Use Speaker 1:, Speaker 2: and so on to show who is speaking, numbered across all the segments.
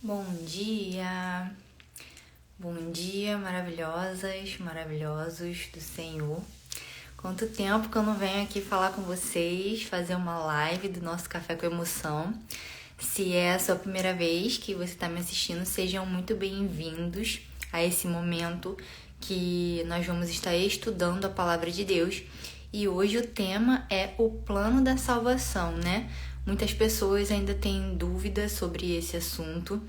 Speaker 1: Bom dia, maravilhosas, maravilhosos do Senhor. Quanto tempo que eu não venho aqui falar com vocês, fazer uma live do nosso Café com Emoção. Se é a sua primeira vez que você está me assistindo, sejam muito bem-vindos a esse momento que nós vamos estar estudando a Palavra de Deus. E hoje o tema é o plano da salvação, né? Muitas pessoas ainda têm dúvidas sobre esse assunto.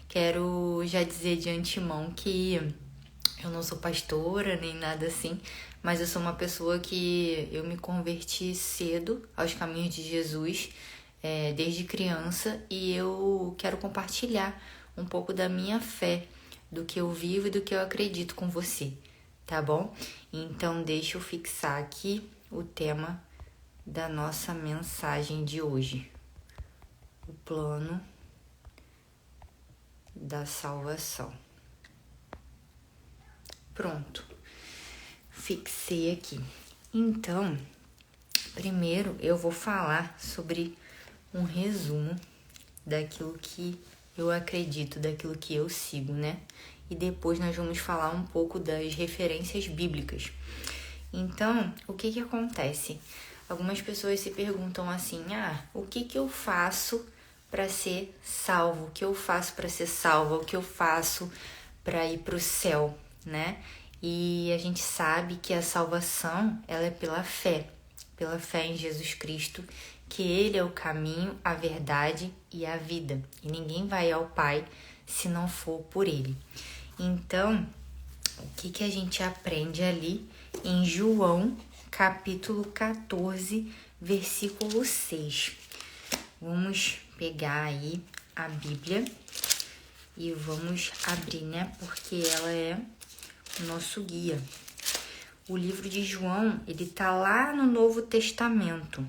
Speaker 1: Quero já dizer de antemão que eu não sou pastora nem nada assim, mas eu sou uma pessoa que eu me converti cedo aos caminhos de Jesus, desde criança, e eu quero compartilhar um pouco da minha fé, do que eu vivo e do que eu acredito com você, tá bom? Então deixa eu fixar aqui o tema da nossa mensagem de hoje. O plano da salvação. Pronto. Fixei aqui. Então, primeiro eu vou falar sobre um resumo daquilo que eu acredito, daquilo que eu sigo, né? E depois nós vamos falar um pouco das referências bíblicas. Então, o que acontece? Algumas pessoas se perguntam assim, o que eu faço para ser salvo? O que eu faço para ser salva? O que eu faço para ir para o céu, né? E a gente sabe que a salvação, ela é pela fé em Jesus Cristo, que Ele é o caminho, a verdade e a vida. E ninguém vai ao Pai se não for por Ele. Então, o que a gente aprende ali em João, capítulo 14, versículo 6. Vamos pegar aí a Bíblia e vamos abrir, né? Porque ela é o nosso guia. O livro de João, ele tá lá no Novo Testamento.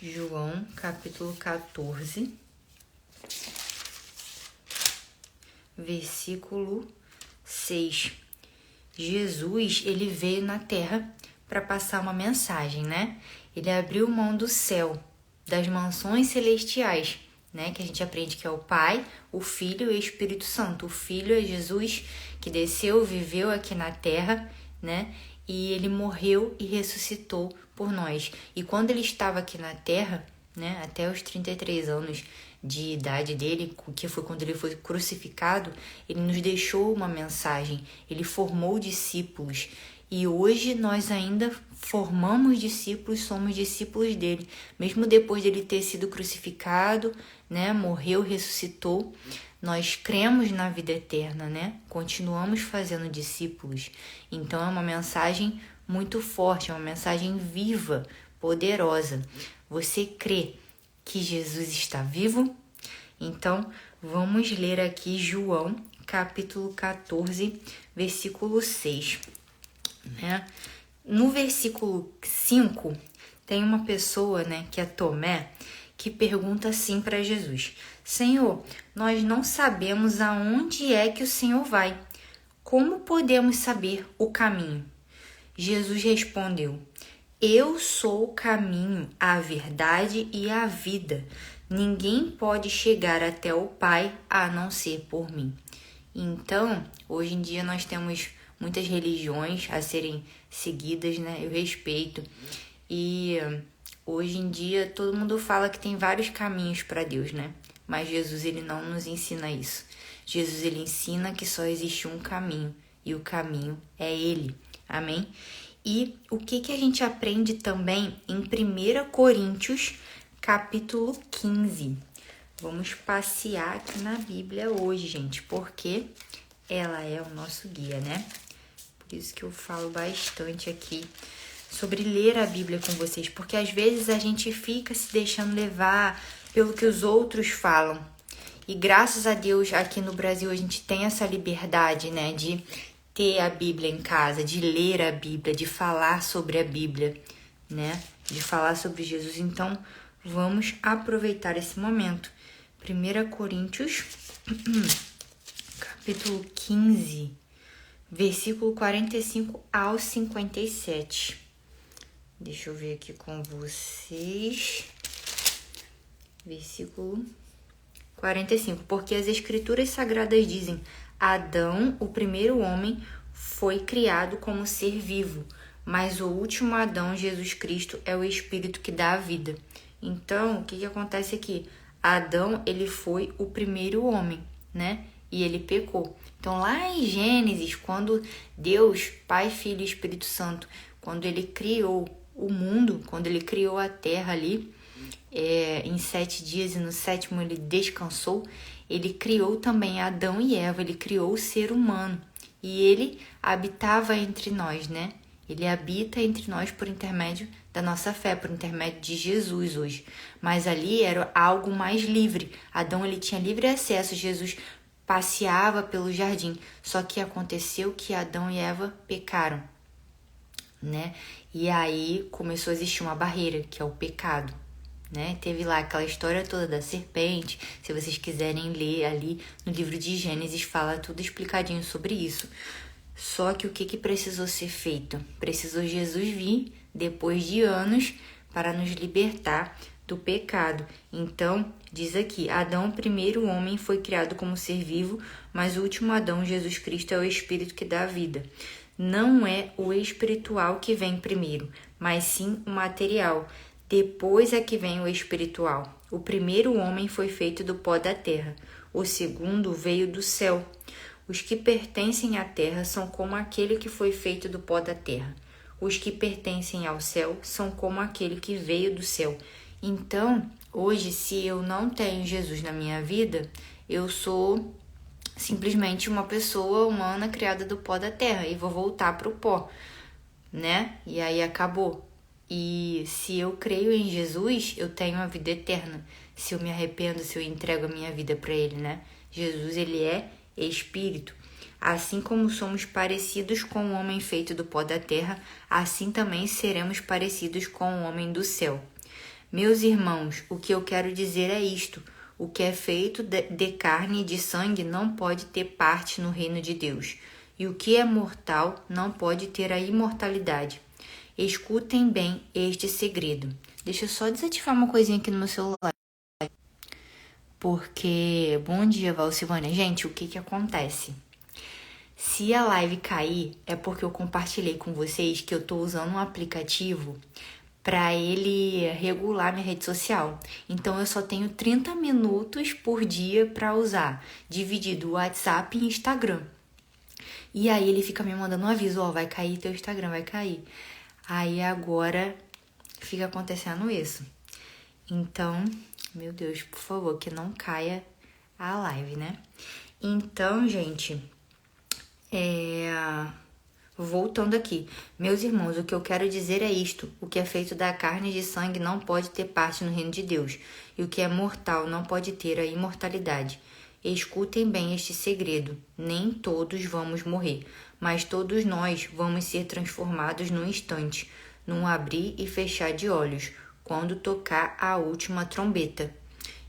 Speaker 1: João, capítulo 14, versículo 6. Jesus, ele veio na terra para passar uma mensagem, né? Ele abriu mão do céu, das mansões celestiais, né? Que a gente aprende que é o Pai, o Filho e o Espírito Santo. O Filho é Jesus, que desceu, viveu aqui na terra, né? E ele morreu e ressuscitou por nós. E quando ele estava aqui na terra, né? Até os 33 anos de idade dele, que foi quando ele foi crucificado, ele nos deixou uma mensagem, ele formou discípulos. E hoje nós ainda formamos discípulos, somos discípulos dele. Mesmo depois dele ter sido crucificado, né, morreu, ressuscitou, nós cremos na vida eterna, né? Continuamos fazendo discípulos. Então é uma mensagem muito forte, é uma mensagem viva, poderosa. Você crê que Jesus está vivo? Então, vamos ler aqui João, capítulo 14, versículo 6. Né? No versículo 5, tem uma pessoa, né, que é Tomé, que pergunta assim para Jesus: Senhor, nós não sabemos aonde é que o Senhor vai. Como podemos saber o caminho? Jesus respondeu: Eu sou o caminho, a verdade e a vida. Ninguém pode chegar até o Pai a não ser por mim. Então, hoje em dia nós temos muitas religiões a serem seguidas, né? Eu respeito. E hoje em dia todo mundo fala que tem vários caminhos para Deus, né? Mas Jesus, ele não nos ensina isso. Jesus, ele ensina que só existe um caminho e o caminho é Ele. Amém? E o que a gente aprende também em 1 Coríntios, capítulo 15. Vamos passear aqui na Bíblia hoje, gente, porque ela é o nosso guia, né? Por isso que eu falo bastante aqui sobre ler a Bíblia com vocês, porque às vezes a gente fica se deixando levar pelo que os outros falam. E graças a Deus, aqui no Brasil, a gente tem essa liberdade, né, de ter a Bíblia em casa, de ler a Bíblia, de falar sobre a Bíblia, né, de falar sobre Jesus. Então, vamos aproveitar esse momento. 1 Coríntios, capítulo 15, versículo 45 ao 57. Deixa eu ver aqui com vocês. Versículo 45. Porque as escrituras sagradas dizem: Adão, o primeiro homem, foi criado como ser vivo, mas o último Adão, Jesus Cristo, é o Espírito que dá a vida. Então, o que acontece aqui? Adão, ele foi o primeiro homem, né? E ele pecou. Então, lá em Gênesis, quando Deus, Pai, Filho e Espírito Santo, quando ele criou o mundo, quando ele criou a terra ali, em 7 dias e no 7º ele descansou, ele criou também Adão e Eva, ele criou o ser humano. E ele habitava entre nós, né? Ele habita entre nós por intermédio da nossa fé, por intermédio de Jesus hoje. Mas ali era algo mais livre. Adão, ele tinha livre acesso, Jesus passeava pelo jardim. Só que aconteceu que Adão e Eva pecaram, né? E aí começou a existir uma barreira, que é o pecado, né? Teve lá aquela história toda da serpente. Se vocês quiserem ler ali no livro de Gênesis, fala tudo explicadinho sobre isso. Só que o que precisou ser feito? Precisou Jesus vir depois de anos para nos libertar do pecado. Então, diz aqui: Adão, o primeiro homem, foi criado como ser vivo, mas o último Adão, Jesus Cristo, é o Espírito que dá a vida. Não é o espiritual que vem primeiro, mas sim o material. Depois é que vem o espiritual. O primeiro homem foi feito do pó da terra, o segundo veio do céu. Os que pertencem à terra são como aquele que foi feito do pó da terra. Os que pertencem ao céu são como aquele que veio do céu. Então, hoje, se eu não tenho Jesus na minha vida, eu sou simplesmente uma pessoa humana criada do pó da terra e vou voltar para o pó, né? E aí acabou. E se eu creio em Jesus, eu tenho a vida eterna. Se eu me arrependo, se eu entrego a minha vida para Ele, né? Jesus, Ele é Espírito. Assim como somos parecidos com o homem feito do pó da terra, assim também seremos parecidos com o homem do céu. Meus irmãos, o que eu quero dizer é isto: o que é feito de carne e de sangue não pode ter parte no reino de Deus, e o que é mortal não pode ter a imortalidade. Escutem bem este segredo. Deixa eu só desativar uma coisinha aqui no meu celular. Porque, bom dia, Valsilvânia. Gente, o que acontece? Se a live cair, é porque eu compartilhei com vocês que eu tô usando um aplicativo para ele regular minha rede social. Então, eu só tenho 30 minutos por dia para usar, dividido WhatsApp e Instagram. E aí, ele fica me mandando um aviso: ó, vai cair teu Instagram, vai cair. Aí, agora, fica acontecendo isso. Então, meu Deus, por favor, que não caia a live, né? Então, gente, voltando aqui. Meus irmãos, o que eu quero dizer é isto: o que é feito da carne e de sangue não pode ter parte no reino de Deus, e o que é mortal não pode ter a imortalidade. Escutem bem este segredo: nem todos vamos morrer, mas todos nós vamos ser transformados num instante, num abrir e fechar de olhos, quando tocar a última trombeta.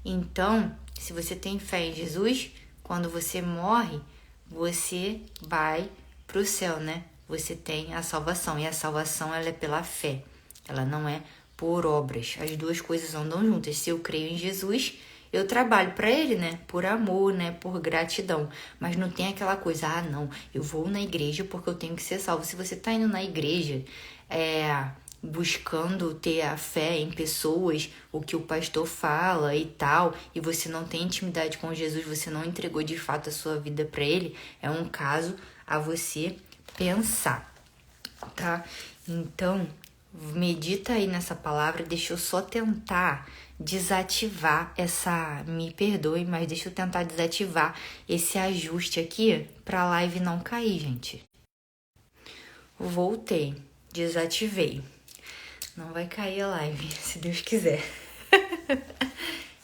Speaker 1: Então, se você tem fé em Jesus, quando você morre, você vai para o céu, né? Você tem a salvação, e a salvação ela é pela fé, ela não é por obras. As duas coisas andam juntas. Se eu creio em Jesus, eu trabalho para Ele, né? Por amor, né? Por gratidão. Mas não tem aquela coisa: não, eu vou na igreja porque eu tenho que ser salvo. Se você tá indo na igreja, buscando ter a fé em pessoas, o que o pastor fala e tal, e você não tem intimidade com Jesus, você não entregou de fato a sua vida para Ele, é um caso a você pensar, tá? Então, medita aí nessa palavra. Deixa eu só tentar desativar me perdoe, mas deixa eu tentar desativar esse ajuste aqui pra live não cair, gente. Voltei, desativei. Não vai cair a live, se Deus quiser.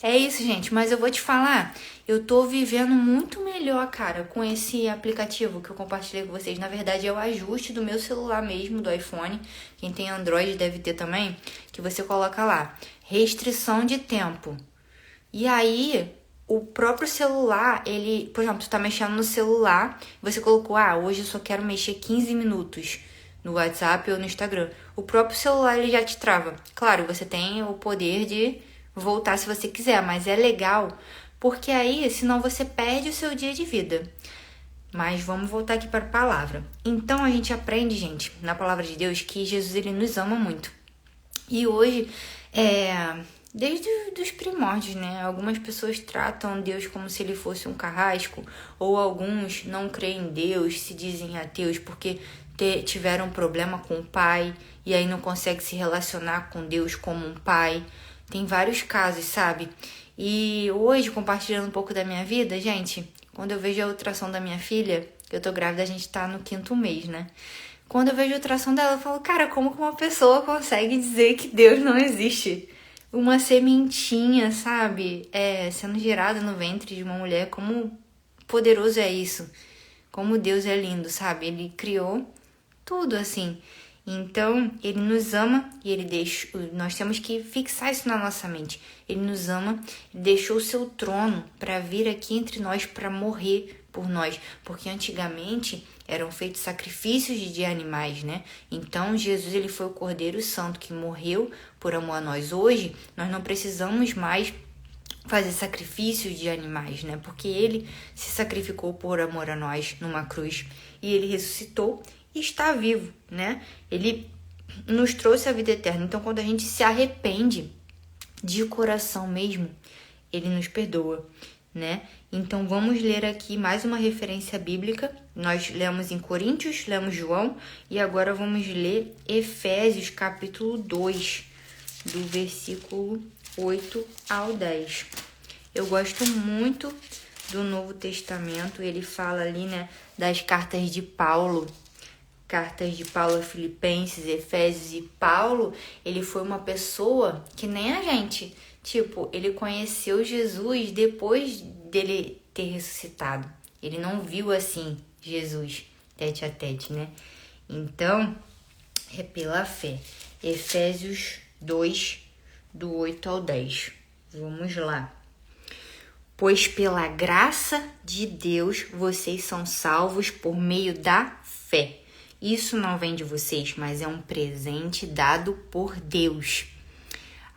Speaker 1: É isso, gente, mas eu vou te falar, eu tô vivendo muito melhor, cara, com esse aplicativo que eu compartilhei com vocês. Na verdade, é o ajuste do meu celular mesmo, do iPhone. Quem tem Android deve ter também, que você coloca lá: restrição de tempo. E aí, o próprio celular, ele, por exemplo, tu tá mexendo no celular, você colocou: hoje eu só quero mexer 15 minutos no WhatsApp ou no Instagram. O próprio celular, ele já te trava. Claro, você tem o poder de voltar se você quiser, mas é legal porque aí, senão você perde o seu dia de vida. Mas vamos voltar aqui para a palavra. Então a gente aprende, gente, na palavra de Deus, que Jesus ele nos ama muito. E hoje, desde os primórdios, né? Algumas pessoas tratam Deus como se ele fosse um carrasco, ou alguns não creem em Deus, se dizem ateus porque tiveram problema com o pai e aí não conseguem se relacionar com Deus como um pai. Tem vários casos, sabe? E hoje, compartilhando um pouco da minha vida, gente, quando eu vejo a ultrassom da minha filha, que eu tô grávida, a gente tá no 5º mês, né? Quando eu vejo a ultrassom dela, eu falo, cara, como que uma pessoa consegue dizer que Deus não existe? Uma sementinha, sabe? Sendo gerada no ventre de uma mulher, como poderoso é isso? Como Deus é lindo, sabe? Ele criou tudo assim. Então, ele nos ama e nós temos que fixar isso na nossa mente. Ele nos ama, ele deixou o seu trono para vir aqui entre nós, para morrer por nós. Porque antigamente eram feitos sacrifícios de animais, né? Então, Jesus ele foi o Cordeiro Santo que morreu por amor a nós. Hoje, nós não precisamos mais fazer sacrifícios de animais, né? Porque ele se sacrificou por amor a nós numa cruz e ele ressuscitou e está vivo, né? Ele nos trouxe a vida eterna. Então, quando a gente se arrepende de coração mesmo, ele nos perdoa, né? Então, vamos ler aqui mais uma referência bíblica. Nós lemos em Coríntios, lemos João e agora vamos ler Efésios, capítulo 2, do versículo 8 ao 10. Eu gosto muito do Novo Testamento. Ele fala ali, né, das cartas de Paulo. Cartas de Paulo a Filipenses, Efésios, e Paulo, ele foi uma pessoa que nem a gente. Tipo, ele conheceu Jesus depois dele ter ressuscitado. Ele não viu assim Jesus, tete a tete, né? Então, é pela fé. Efésios 2, do 8 ao 10. Vamos lá. Pois pela graça de Deus, vocês são salvos por meio da fé. Isso não vem de vocês, mas é um presente dado por Deus.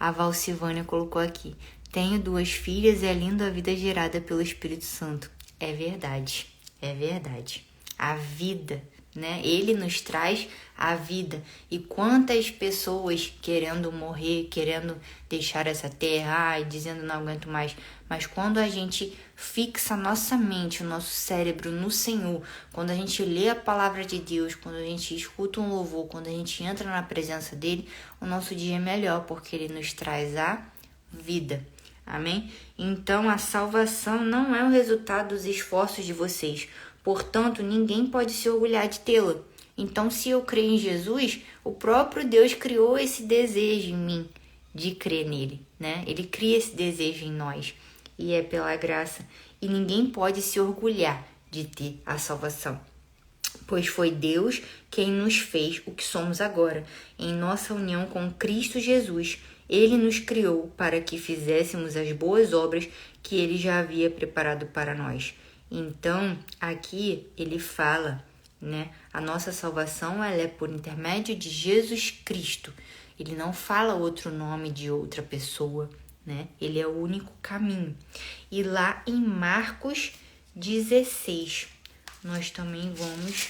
Speaker 1: A Valcivânia colocou aqui. Tenho 2 filhas e é linda a vida gerada pelo Espírito Santo. É verdade, é verdade. A vida, né? Ele nos traz a vida. E quantas pessoas querendo morrer, querendo deixar essa terra, dizendo não aguento mais. Mas quando a gente fixa nossa mente, o nosso cérebro no Senhor, quando a gente lê a palavra de Deus, quando a gente escuta um louvor, quando a gente entra na presença dele, o nosso dia é melhor, porque ele nos traz a vida. Amém? Então, a salvação não é o resultado dos esforços de vocês. Portanto, ninguém pode se orgulhar de tê-la. Então, se eu creio em Jesus, o próprio Deus criou esse desejo em mim de crer nele, né? Ele cria esse desejo em nós e é pela graça. E ninguém pode se orgulhar de ter a salvação, pois foi Deus quem nos fez o que somos agora, em nossa união com Cristo Jesus. Ele nos criou para que fizéssemos as boas obras que ele já havia preparado para nós. Então, aqui ele fala, né? A nossa salvação ela é por intermédio de Jesus Cristo. Ele não fala outro nome de outra pessoa, né? Ele é o único caminho. E lá em Marcos 16, nós também vamos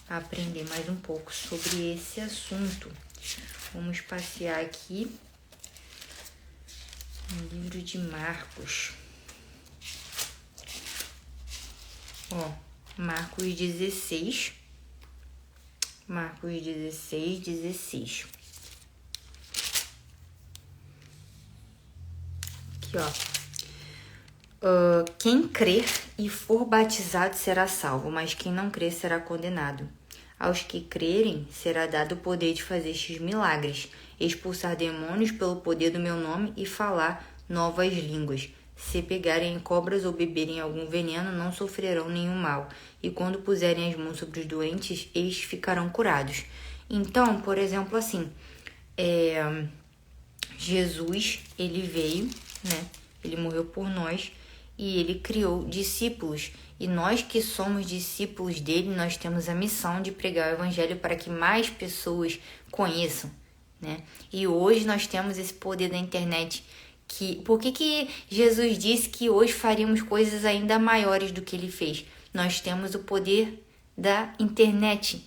Speaker 1: aprender mais um pouco sobre esse assunto. Vamos passear aqui no livro de Marcos. Marcos 16. Marcos 16, 16. Aqui, quem crer e for batizado será salvo, mas quem não crer será condenado. Aos que crerem será dado o poder de fazer estes milagres, expulsar demônios pelo poder do meu nome e falar novas línguas. Se pegarem cobras ou beberem algum veneno, não sofrerão nenhum mal. E quando puserem as mãos sobre os doentes, eles ficarão curados. Então, por exemplo, assim, Jesus, ele veio, né? Ele morreu por nós e ele criou discípulos. E nós que somos discípulos dele, nós temos a missão de pregar o evangelho para que mais pessoas conheçam, né? E hoje nós temos esse poder da internet Por que Jesus disse que hoje faríamos coisas ainda maiores do que ele fez? Nós temos o poder da internet.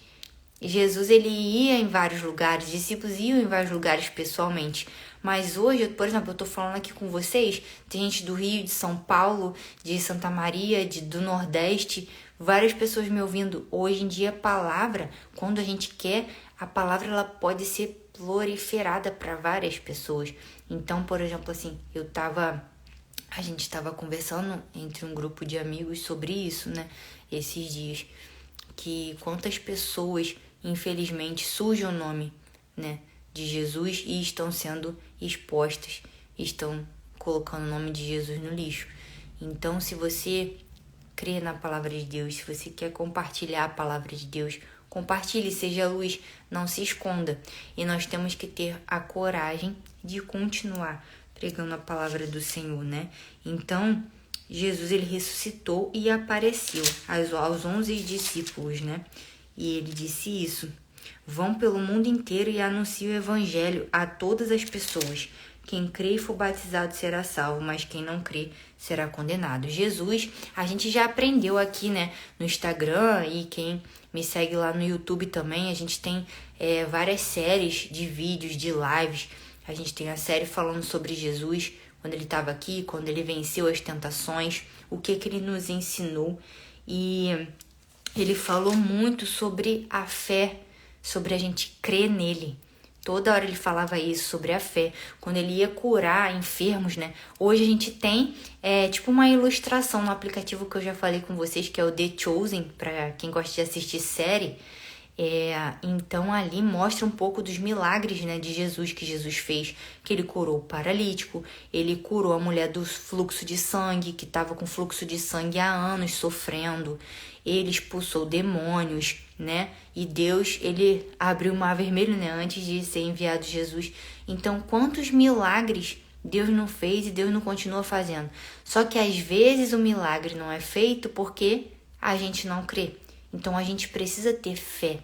Speaker 1: Jesus, ele ia em vários lugares, discípulos iam em vários lugares pessoalmente. Mas hoje, por exemplo, eu estou falando aqui com vocês, tem gente do Rio, de São Paulo, de Santa Maria, do Nordeste, várias pessoas me ouvindo. Hoje em dia, a palavra, quando a gente quer, a palavra ela pode ser proliferada para várias pessoas. Então, por exemplo, assim, a gente estava conversando entre um grupo de amigos sobre isso, né? Esses dias, que quantas pessoas, infelizmente, sujam o nome, né, de Jesus e estão sendo expostas, estão colocando o nome de Jesus no lixo. Então, se você crê na palavra de Deus, se você quer compartilhar a palavra de Deus, compartilhe, seja luz, não se esconda. E nós temos que ter a coragem de continuar pregando a palavra do Senhor, né? Então, Jesus, ele ressuscitou e apareceu aos 11 discípulos, né? E ele disse isso: vão pelo mundo inteiro e anunciem o evangelho a todas as pessoas. Quem crê e for batizado será salvo, mas quem não crê será condenado. Jesus, a gente já aprendeu aqui, né, no Instagram, e quem me segue lá no YouTube também, a gente tem várias séries de vídeos, de lives. A gente tem a série falando sobre Jesus, quando ele estava aqui, quando ele venceu as tentações, o que ele nos ensinou. E ele falou muito sobre a fé, sobre a gente crer nele. Toda hora ele falava isso, sobre a fé. Quando ele ia curar enfermos, né? Hoje a gente tem tipo uma ilustração no aplicativo que eu já falei com vocês, que é o The Chosen, para quem gosta de assistir série. Então ali mostra um pouco dos milagres, né, de Jesus, que Jesus fez, que ele curou o paralítico, ele curou a mulher do fluxo de sangue, que estava com fluxo de sangue há anos sofrendo, ele expulsou demônios, né, e Deus, ele abriu o mar vermelho, né, antes de ser enviado Jesus. Então, quantos milagres Deus não fez e Deus não continua fazendo? Só que às vezes o milagre não é feito porque a gente não crê. Então a gente precisa ter fé,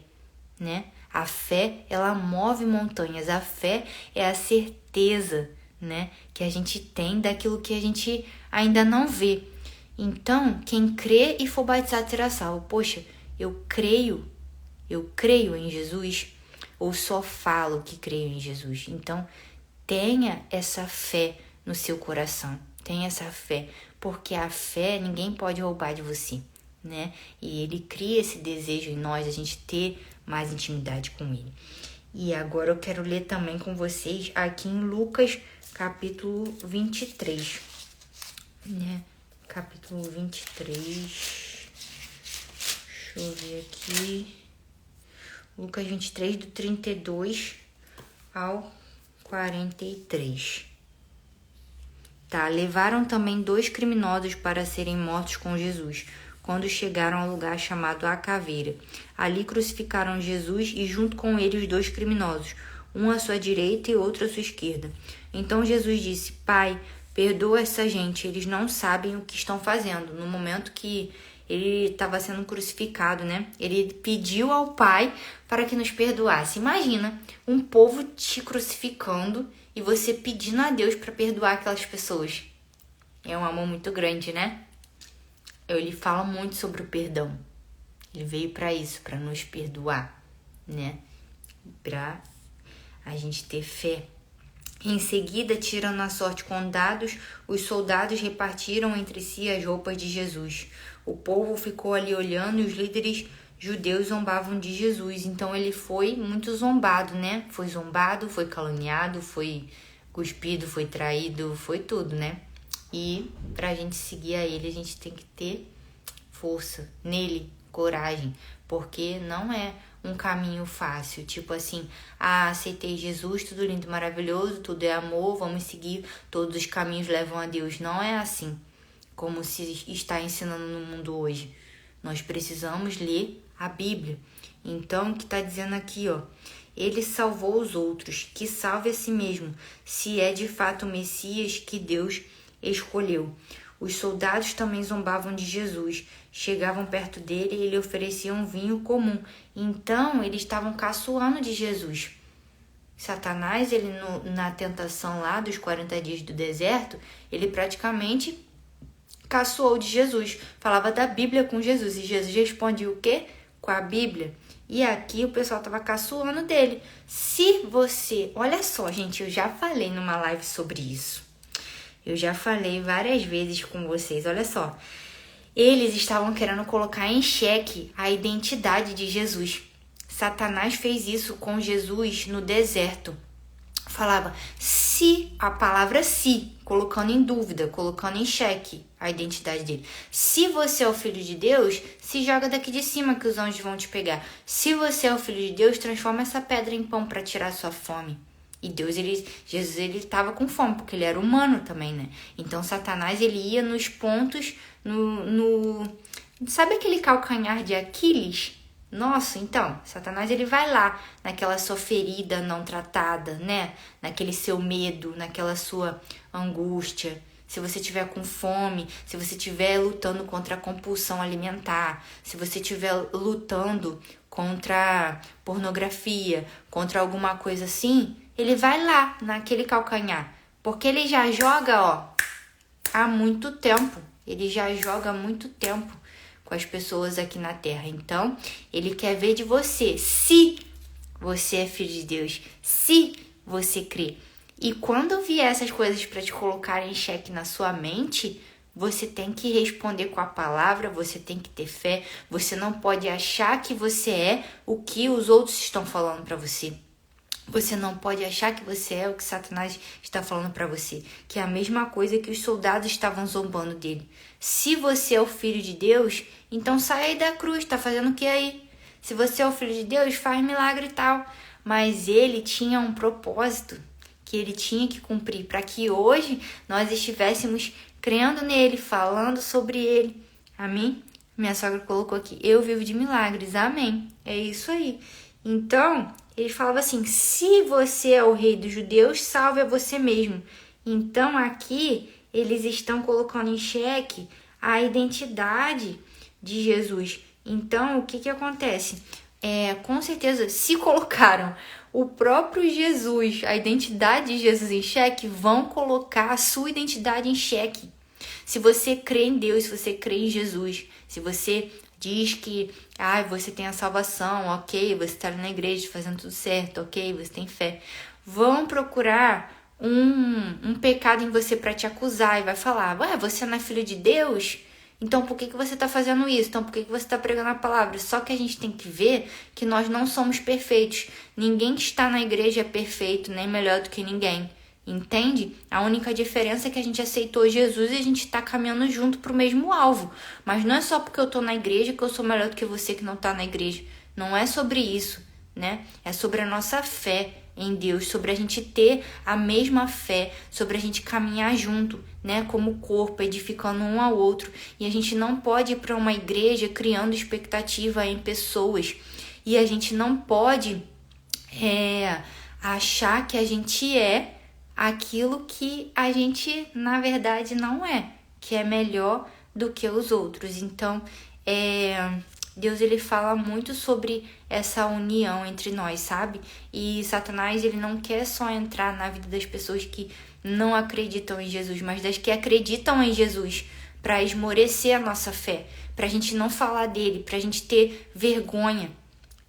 Speaker 1: né? A fé, ela move montanhas. A fé é a certeza, né, que a gente tem daquilo que a gente ainda não vê. Então, quem crê e for batizado será salvo. Poxa, eu creio em Jesus, ou só falo que creio em Jesus? Então, tenha essa fé no seu coração. Tenha essa fé, porque a fé ninguém pode roubar de você, né? E ele cria esse desejo em nós, a gente ter mais intimidade com ele. E agora eu quero ler também com vocês aqui em Lucas, capítulo 23, né? Capítulo 23, deixa eu ver aqui, Lucas 23, do 32 ao 43. Tá, levaram também 2 criminosos para serem mortos com Jesus, quando chegaram ao lugar chamado A Caveira. Ali crucificaram Jesus e junto com ele os 2 criminosos, um à sua direita e outro à sua esquerda. Então Jesus disse: Pai, perdoa essa gente, eles não sabem o que estão fazendo. No momento que ele estava sendo crucificado, né? Ele pediu ao Pai para que nos perdoasse. Imagina um povo te crucificando e você pedindo a Deus para perdoar aquelas pessoas. É um amor muito grande, né? Ele fala muito sobre o perdão. Ele veio para isso, para nos perdoar, né? Para a gente ter fé. Em seguida, tirando a sorte com dados, os soldados repartiram entre si as roupas de Jesus. O povo ficou ali olhando e os líderes judeus zombavam de Jesus. Então ele foi muito zombado, né? Foi zombado, foi caluniado, foi cuspido, foi traído, foi tudo, né? E pra gente seguir a ele, a gente tem que ter força nele, coragem, porque não é um caminho fácil, tipo assim, aceitei Jesus, tudo lindo, maravilhoso, tudo é amor, vamos seguir, todos os caminhos levam a Deus. Não é assim como se está ensinando no mundo hoje. Nós precisamos ler a Bíblia. Então, o que está dizendo aqui, ó, ele salvou os outros, que salve a si mesmo, se é de fato o Messias que Deus escolheu. Os soldados também zombavam de Jesus, chegavam perto dele e lhe ofereciam vinho comum. Então, eles estavam caçoando de Jesus. Satanás, ele na tentação lá dos 40 dias do deserto, ele praticamente caçoou de Jesus. Falava da Bíblia com Jesus. E Jesus respondia o quê? Com a Bíblia. E aqui o pessoal estava caçoando dele. Se você... Olha só, gente, eu já falei numa live sobre isso. Eu já falei várias vezes com vocês. Olha só. Eles estavam querendo colocar em xeque a identidade de Jesus. Satanás fez isso com Jesus no deserto. Falava a palavra se, colocando em dúvida, colocando em xeque a identidade dele. Se você é o filho de Deus, se joga daqui de cima que os anjos vão te pegar. Se você é o filho de Deus, transforma essa pedra em pão para tirar sua fome. E Jesus, ele estava com fome, porque ele era humano também, né? Então, Satanás, ele ia nos pontos, sabe aquele calcanhar de Aquiles? Nossa, então, Satanás, ele vai lá naquela sua ferida não tratada, né? Naquele seu medo, naquela sua angústia. Se você estiver com fome, se você estiver lutando contra a compulsão alimentar, se você estiver lutando contra pornografia, contra alguma coisa assim, ele vai lá naquele calcanhar. Porque ele já joga, há muito tempo. Ele já joga há muito tempo com as pessoas aqui na Terra. Então, ele quer ver de você se você é filho de Deus, se você crê. E quando vier essas coisas para te colocar em xeque na sua mente, você tem que responder com a palavra, você tem que ter fé, você não pode achar que você é o que os outros estão falando para você. Você não pode achar que você é o que Satanás está falando para você, que é a mesma coisa que os soldados estavam zombando dele. Se você é o filho de Deus, então sai aí da cruz, tá fazendo o que aí? Se você é o filho de Deus, faz milagre e tal. Mas ele tinha um propósito que ele tinha que cumprir para que hoje nós estivéssemos crendo nele, falando sobre ele. Amém? Minha sogra colocou aqui, eu vivo de milagres, amém. É isso aí. Então, ele falava assim, se você é o rei dos judeus, salve a você mesmo. Então, aqui, eles estão colocando em xeque a identidade de Jesus. Então, o que acontece? Com certeza, se colocaram o próprio Jesus, a identidade de Jesus em xeque, vão colocar a sua identidade em xeque. Se você crê em Deus, se você crê em Jesus, se você diz que você tem a salvação, ok, você está na igreja fazendo tudo certo, ok, você tem fé, vão procurar um pecado em você para te acusar e vai falar, você não é filho de Deus? Então por que você está fazendo isso? Então por que você está pregando a palavra? Só que a gente tem que ver que nós não somos perfeitos. Ninguém que está na igreja é perfeito, nem melhor do que ninguém. Entende? A única diferença é que a gente aceitou Jesus e a gente está caminhando junto para o mesmo alvo. Mas não é só porque eu estou na igreja que eu sou melhor do que você que não está na igreja. Não é sobre isso, né? É sobre a nossa fé em Deus, sobre a gente ter a mesma fé, sobre a gente caminhar junto, né? Como corpo, edificando um ao outro. E a gente não pode ir para uma igreja criando expectativa em pessoas. E a gente não pode achar que a gente é aquilo que a gente, na verdade, não é, que é melhor do que os outros. Então, Deus, ele fala muito sobre essa união entre nós, sabe? E Satanás, ele não quer só entrar na vida das pessoas que não acreditam em Jesus, mas das que acreditam em Jesus, para esmorecer a nossa fé, para a gente não falar dele, para a gente ter vergonha,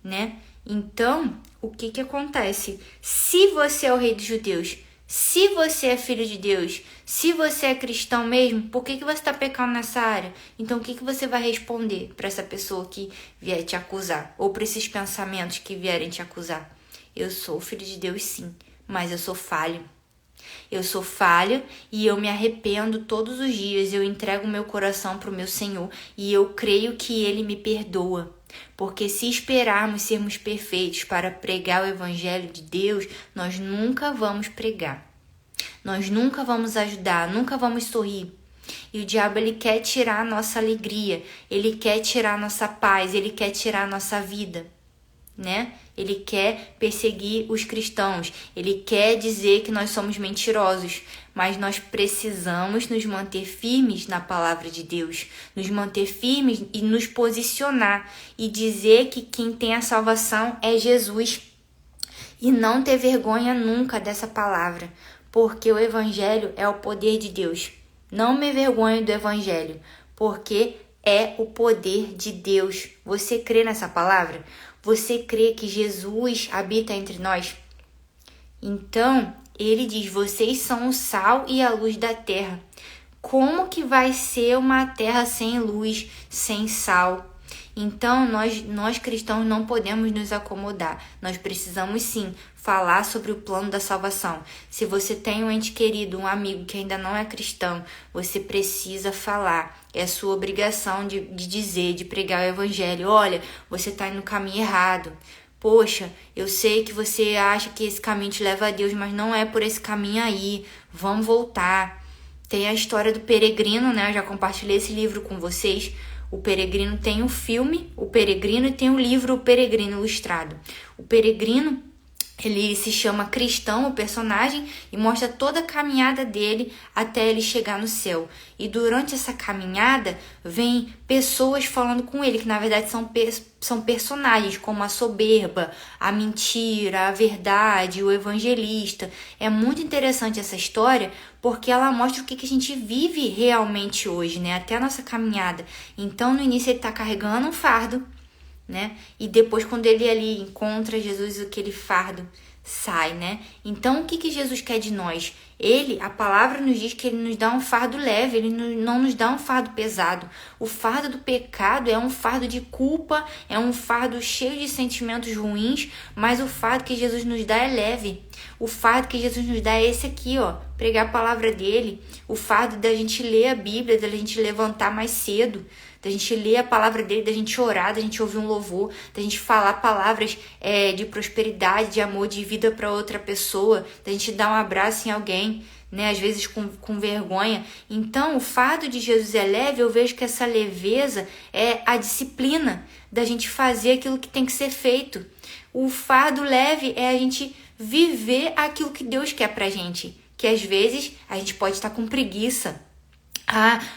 Speaker 1: né? Então, o que acontece? Se você é o rei dos judeus, se você é filho de Deus, se você é cristão mesmo, por que você está pecando nessa área? Então, o que você vai responder para essa pessoa que vier te acusar? Ou para esses pensamentos que vierem te acusar? Eu sou filho de Deus, sim, mas eu sou falho. Eu sou falho e eu me arrependo todos os dias. Eu entrego meu coração para o meu Senhor e eu creio que Ele me perdoa. Porque se esperarmos sermos perfeitos para pregar o Evangelho de Deus, nós nunca vamos pregar. Nós nunca vamos ajudar, nunca vamos sorrir. E o diabo, ele quer tirar a nossa alegria, ele quer tirar a nossa paz, ele quer tirar a nossa vida, né? Ele quer perseguir os cristãos, ele quer dizer que nós somos mentirosos, mas nós precisamos nos manter firmes na palavra de Deus, nos manter firmes e nos posicionar e dizer que quem tem a salvação é Jesus. E não ter vergonha nunca dessa palavra, porque o Evangelho é o poder de Deus. Não me envergonhe do Evangelho, porque é o poder de Deus. Você crê nessa palavra? Você crê que Jesus habita entre nós? Então, ele diz, vocês são o sal e a luz da terra. Como que vai ser uma terra sem luz, sem sal? Então, nós cristãos não podemos nos acomodar. Nós precisamos sim falar sobre o plano da salvação. Se você tem um ente querido, um amigo que ainda não é cristão, você precisa falar. É sua obrigação de dizer, de pregar o evangelho. Olha, você está indo no caminho errado. Poxa, eu sei que você acha que esse caminho te leva a Deus, mas não é por esse caminho aí. Vamos voltar. Tem a história do Peregrino, né? Eu já compartilhei esse livro com vocês. O Peregrino tem o filme, O Peregrino, e tem o livro O Peregrino Ilustrado. O Peregrino, ele se chama Cristão, o personagem, e mostra toda a caminhada dele até ele chegar no céu. E durante essa caminhada, vem pessoas falando com ele, que na verdade são personagens, como a soberba, a mentira, a verdade, o evangelista. É muito interessante essa história, porque ela mostra o que a gente vive realmente hoje, né? Até a nossa caminhada. Então, no início, ele está carregando um fardo, né? E depois, quando ele ali encontra Jesus, aquele fardo sai, né? Então, o que Jesus quer de nós? A palavra nos diz que ele nos dá um fardo leve, ele não nos dá um fardo pesado. O fardo do pecado é um fardo de culpa, é um fardo cheio de sentimentos ruins, mas o fardo que Jesus nos dá é leve. O fardo que Jesus nos dá é esse aqui, ó, pregar a palavra dele. O fardo da gente ler a Bíblia, da gente levantar mais cedo, da gente ler a palavra dele, da gente orar, da gente ouvir um louvor, da gente falar palavras de prosperidade, de amor, de vida para outra pessoa, da gente dar um abraço em alguém, né? Às vezes com vergonha. Então, o fardo de Jesus é leve. Eu vejo que essa leveza é a disciplina da gente fazer aquilo que tem que ser feito. O fardo leve é a gente viver aquilo que Deus quer pra gente, que às vezes a gente pode estar com preguiça.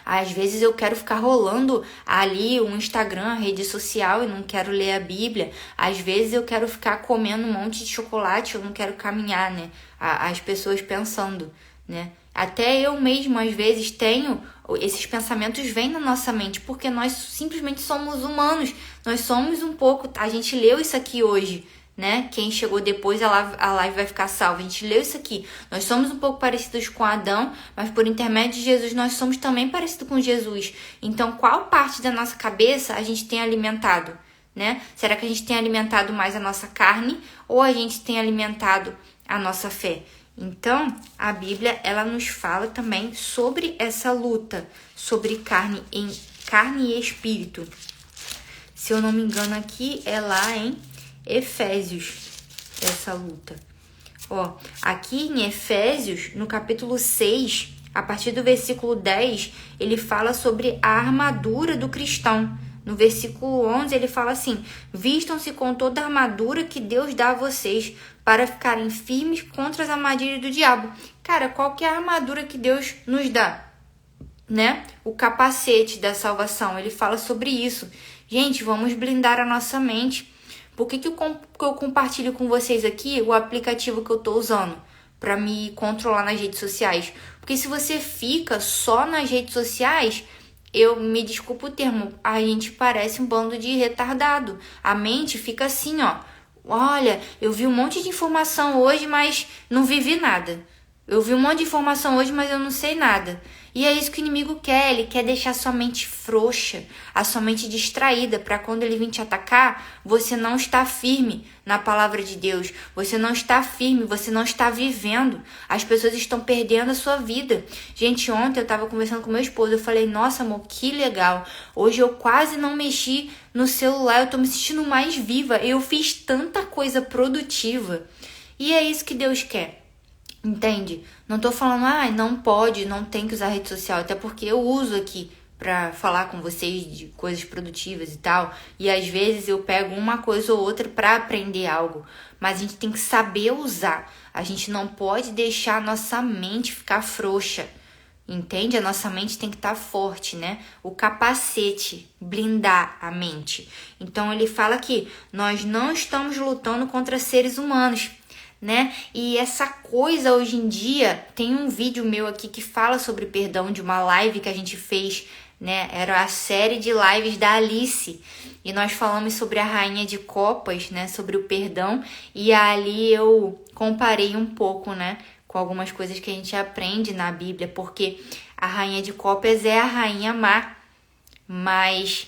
Speaker 1: Às vezes eu quero ficar rolando ali o Instagram, a rede social, e não quero ler a Bíblia. Às vezes eu quero ficar comendo um monte de chocolate, eu não quero caminhar, né? As pessoas pensando, né? Até eu mesmo, às vezes, esses pensamentos vêm na nossa mente, porque nós simplesmente somos humanos. Nós somos um pouco, a gente leu isso aqui hoje, né? Quem chegou depois, a live vai ficar salva. A gente leu isso aqui. Nós somos um pouco parecidos com Adão, mas por intermédio de Jesus, nós somos também parecidos com Jesus. Então, qual parte da nossa cabeça a gente tem alimentado, né? Será que a gente tem alimentado mais a nossa carne ou a gente tem alimentado a nossa fé? Então, a Bíblia, ela nos fala também sobre essa luta, sobre carne e espírito. Se eu não me engano aqui, é lá em Efésios, essa luta. Aqui em Efésios, no capítulo 6, a partir do versículo 10, ele fala sobre a armadura do cristão. No versículo 11, ele fala assim: vistam-se com toda a armadura que Deus dá a vocês, para ficarem firmes contra as armadilhas do diabo. Cara, qual que é a armadura que Deus nos dá? Né? O capacete da salvação, ele fala sobre isso. Gente, vamos blindar a nossa mente. Por que eu compartilho com vocês aqui o aplicativo que eu tô usando para me controlar nas redes sociais? Porque se você fica só nas redes sociais, me desculpa o termo, a gente parece um bando de retardado. A mente fica assim, ó. Olha, eu vi um monte de informação hoje, mas não vivi nada. Eu vi um monte de informação hoje, mas eu não sei nada. E é isso que o inimigo quer. Ele quer deixar sua mente frouxa, a sua mente distraída, para quando ele vir te atacar, você não está firme na palavra de Deus. Você não está firme, você não está vivendo. As pessoas estão perdendo a sua vida. Gente, ontem eu estava conversando com meu esposo. Eu falei, nossa, amor, que legal. Hoje eu quase não mexi no celular. Eu tô me sentindo mais viva. Eu fiz tanta coisa produtiva. E é isso que Deus quer. Entende? Não tô falando, não pode, não tem que usar rede social, até porque eu uso aqui pra falar com vocês de coisas produtivas e tal, e às vezes eu pego uma coisa ou outra pra aprender algo, mas a gente tem que saber usar. A gente não pode deixar a nossa mente ficar frouxa, entende? A nossa mente tem que estar forte, né? O capacete, blindar a mente. Então ele fala que nós não estamos lutando contra seres humanos. né? E essa coisa hoje em dia, tem um vídeo meu aqui que fala sobre perdão, de uma live que a gente fez, né? Era a série de lives da Alice. E nós falamos sobre a Rainha de Copas, né? Sobre o perdão. E ali eu comparei um pouco, né? Com algumas coisas que a gente aprende na Bíblia. Porque a Rainha de Copas é a rainha má. Mas,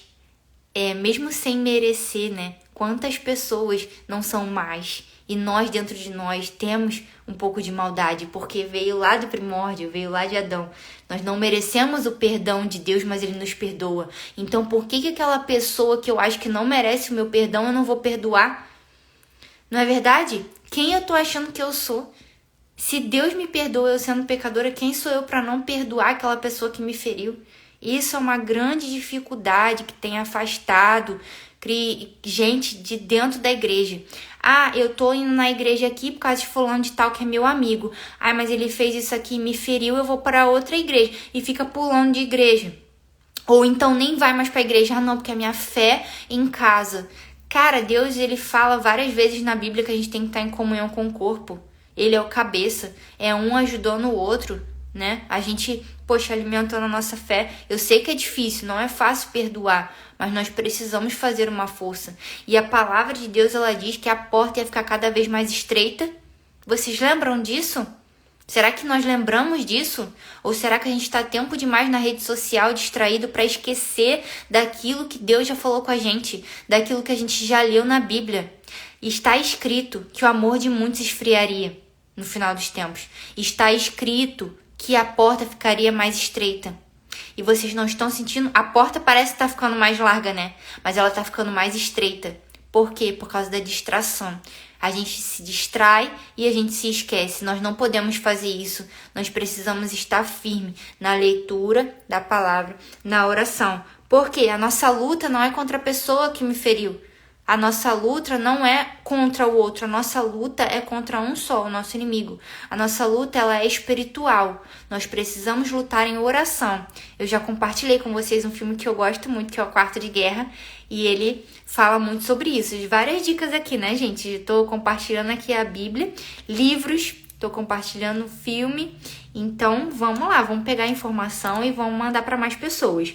Speaker 1: mesmo sem merecer, né? Quantas pessoas não são más? E nós, dentro de nós, temos um pouco de maldade, porque veio lá do primórdio, veio lá de Adão. Nós não merecemos o perdão de Deus, mas Ele nos perdoa. Então, por que aquela pessoa que eu acho que não merece o meu perdão, eu não vou perdoar? Não é verdade? Quem eu tô achando que eu sou? Se Deus me perdoa eu sendo pecadora, quem sou eu para não perdoar aquela pessoa que me feriu? Isso é uma grande dificuldade que tem afastado gente de dentro da igreja. Ah, eu tô indo na igreja aqui por causa de fulano de tal que é meu amigo. Ah, mas ele fez isso aqui e me feriu, eu vou para outra igreja. E fica pulando de igreja. Ou então nem vai mais para a igreja. Ah, não, porque a minha fé em casa. Cara, Deus, ele fala várias vezes na Bíblia que a gente tem que estar em comunhão com o corpo. Ele é o cabeça. É um ajudando o outro, né? A gente, alimentando a nossa fé. Eu sei que é difícil, não é fácil perdoar, mas nós precisamos fazer uma força. E a palavra de Deus, ela diz que a porta ia ficar cada vez mais estreita. Vocês lembram disso? Será que nós lembramos disso? Ou será que a gente está tempo demais na rede social, distraído, para esquecer daquilo que Deus já falou com a gente, daquilo que a gente já leu na Bíblia? Está escrito que o amor de muitos esfriaria no final dos tempos. Está escrito que a porta ficaria mais estreita. E vocês não estão sentindo? A porta parece estar ficando mais larga, né? Mas ela está ficando mais estreita. Por quê? Por causa da distração. A gente se distrai e a gente se esquece. Nós não podemos fazer isso. Nós precisamos estar firme na leitura da palavra, na oração. Por quê? A nossa luta não é contra a pessoa que me feriu. A nossa luta não é contra o outro, a nossa luta é contra um só, o nosso inimigo. A nossa luta, ela é espiritual. Nós precisamos lutar em oração. Eu já compartilhei com vocês um filme que eu gosto muito, que é o Quarto de Guerra, e ele fala muito sobre isso. Várias dicas aqui, né, gente? Estou compartilhando aqui a Bíblia, livros, estou compartilhando filme. Então, vamos lá, vamos pegar a informação e vamos mandar para mais pessoas.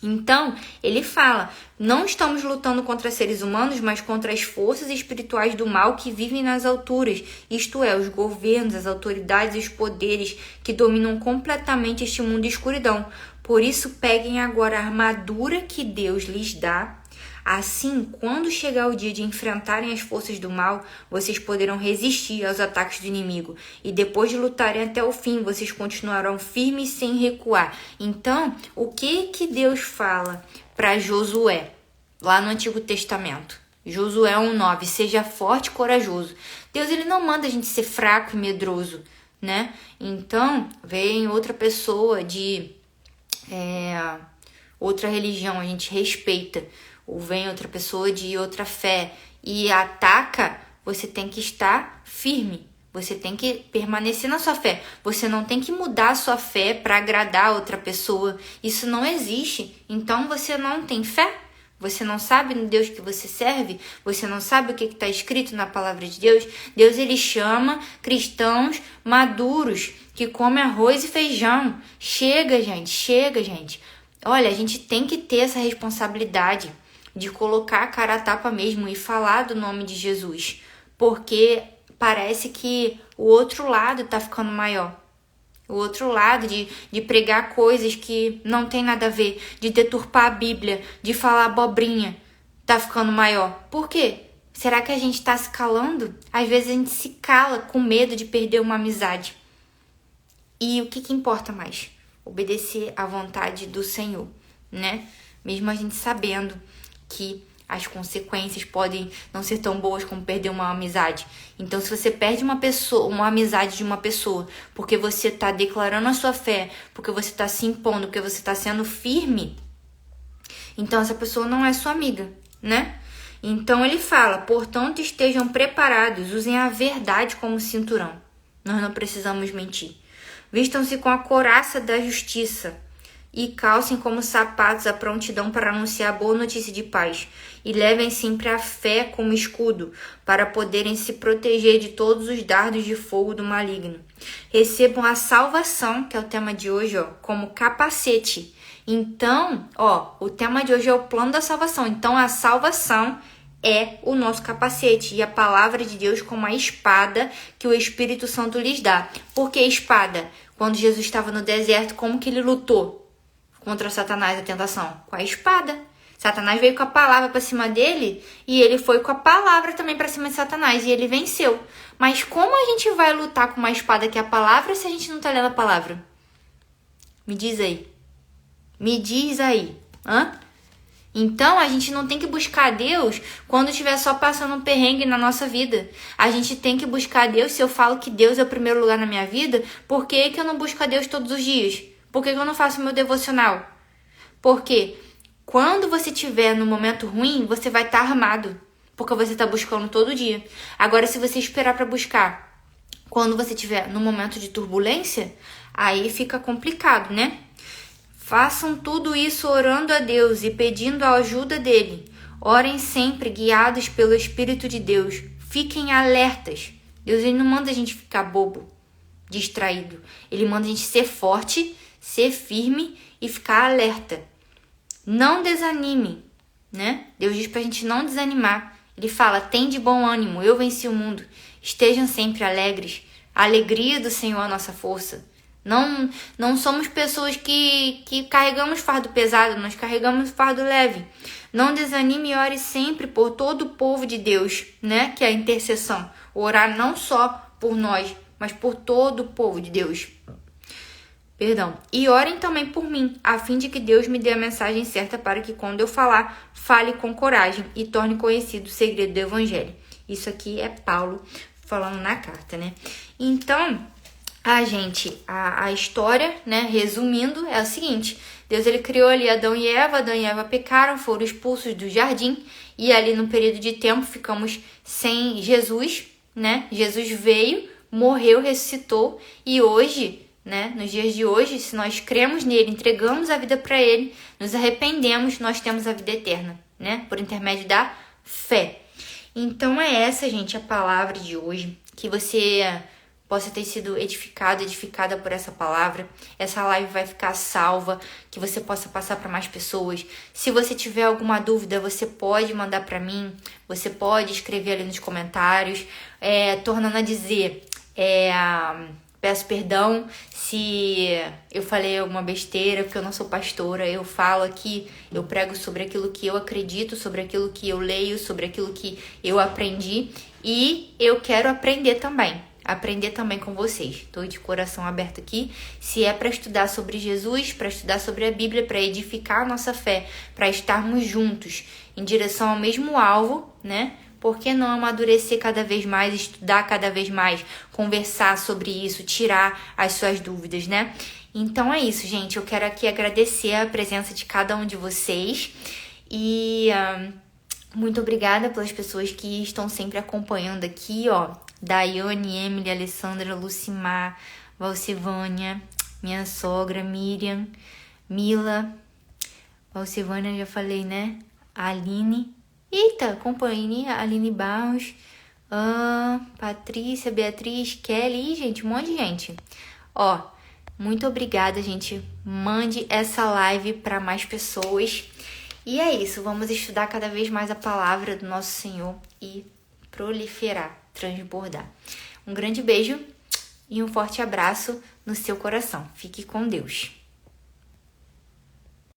Speaker 1: Então, ele fala, não estamos lutando contra seres humanos, mas contra as forças espirituais do mal que vivem nas alturas, isto é, os governos, as autoridades e os poderes que dominam completamente este mundo de escuridão. Por isso, peguem agora a armadura que Deus lhes dá. Assim, quando chegar o dia de enfrentarem as forças do mal, vocês poderão resistir aos ataques do inimigo. E depois de lutarem até o fim, vocês continuarão firmes sem recuar. Então, o que Deus fala para Josué, lá no Antigo Testamento? Josué 1:9, seja forte e corajoso. Deus, ele não manda a gente ser fraco e medroso, né? Então, vem outra pessoa de outra religião, a gente respeita. Ou vem outra pessoa de outra fé e ataca, você tem que estar firme. Você tem que permanecer na sua fé. Você não tem que mudar a sua fé para agradar outra pessoa. Isso não existe. Então você não tem fé? Você não sabe no Deus que você serve? Você não sabe o que está escrito na palavra de Deus? Deus, ele chama cristãos maduros que comem arroz e feijão. Chega, gente. Olha, a gente tem que ter essa responsabilidade de colocar a cara a tapa mesmo e falar do nome de Jesus, porque parece que o outro lado tá ficando maior. O outro lado de pregar coisas que não tem nada a ver, de deturpar a Bíblia, de falar abobrinha, tá ficando maior. Por quê? Será que a gente tá se calando? Às vezes a gente se cala com medo de perder uma amizade. E o que importa mais? Obedecer à vontade do Senhor, né? Mesmo a gente sabendo que as consequências podem não ser tão boas como perder uma amizade. Então, se você perde uma amizade de uma pessoa, porque você está declarando a sua fé, porque você está se impondo, porque você está sendo firme, então essa pessoa não é sua amiga, né? Então ele fala, portanto, estejam preparados, usem a verdade como cinturão. Nós não precisamos mentir. Vistam-se com a couraça da justiça e calcem como sapatos a prontidão para anunciar a boa notícia de paz. E levem sempre a fé como escudo, para poderem se proteger de todos os dardos de fogo do maligno. Recebam a salvação, que é o tema de hoje, como capacete. Então, o tema de hoje é o plano da salvação. Então, a salvação é o nosso capacete e a palavra de Deus como a espada que o Espírito Santo lhes dá. Por que espada? Quando Jesus estava no deserto, como que ele lutou contra Satanás, a tentação? Com a espada. Satanás veio com a palavra para cima dele e ele foi com a palavra também para cima de Satanás e ele venceu. Mas como a gente vai lutar com uma espada que é a palavra se a gente não está lendo a palavra? Me diz aí. Me diz aí. Então, a gente não tem que buscar Deus quando estiver só passando um perrengue na nossa vida. A gente tem que buscar Deus. Se eu falo que Deus é o primeiro lugar na minha vida, por que eu não busco a Deus todos os dias? Por que eu não faço meu devocional? Porque quando você estiver no momento ruim, você vai estar armado. Porque você está buscando todo dia. Agora, se você esperar para buscar quando você estiver no momento de turbulência, aí fica complicado, né? Façam tudo isso orando a Deus e pedindo a ajuda dele. Orem sempre guiados pelo Espírito de Deus. Fiquem alertas. Deus ele não manda a gente ficar bobo, distraído. Ele manda a gente ser forte, ser firme e ficar alerta. Não desanime, né? Deus diz pra gente não desanimar. Ele fala, tem de bom ânimo, eu venci o mundo. Estejam sempre alegres. A alegria do Senhor é a nossa força. Não somos pessoas que carregamos fardo pesado, nós carregamos fardo leve. Não desanime e ore sempre por todo o povo de Deus, né? Que é a intercessão. Orar não só por nós, mas por todo o povo de Deus. E orem também por mim, a fim de que Deus me dê a mensagem certa para que quando eu falar, fale com coragem e torne conhecido o segredo do Evangelho. Isso aqui é Paulo falando na carta, né? Então, a história, né, resumindo, é o seguinte. Deus ele criou ali Adão e Eva pecaram, foram expulsos do jardim e ali no período de tempo ficamos sem Jesus, né? Jesus veio, morreu, ressuscitou e hoje, né, nos dias de hoje, se nós cremos nele, entregamos a vida para ele, nos arrependemos, nós temos a vida eterna, né? Por intermédio da fé. Então é essa, gente, a palavra de hoje, que você possa ter sido edificada por essa palavra. Essa live vai ficar salva, que você possa passar para mais pessoas. Se você tiver alguma dúvida, você pode mandar para mim, você pode escrever ali nos comentários, tornando a dizer, peço perdão se eu falei alguma besteira, porque eu não sou pastora, eu falo aqui, eu prego sobre aquilo que eu acredito, sobre aquilo que eu leio, sobre aquilo que eu aprendi e eu quero aprender também com vocês. Estou de coração aberto aqui. Se é para estudar sobre Jesus, para estudar sobre a Bíblia, para edificar a nossa fé, para estarmos juntos em direção ao mesmo alvo, né? Por que não amadurecer cada vez mais, estudar cada vez mais, conversar sobre isso, tirar as suas dúvidas, né? Então é isso, gente. Eu quero aqui agradecer a presença de cada um de vocês e muito obrigada pelas pessoas que estão sempre acompanhando aqui, Daiane, Emily, Alessandra, Lucimar, Valcivânia, minha sogra, Miriam, Mila, Valcivânia, já falei, né? Aline, companhia, Aline Barros, Patrícia, Beatriz, Kelly, gente, um monte de gente. Muito obrigada, gente. Mande essa live para mais pessoas. E é isso, vamos estudar cada vez mais a palavra do nosso Senhor e proliferar, transbordar. Um grande beijo e um forte abraço no seu coração. Fique com Deus.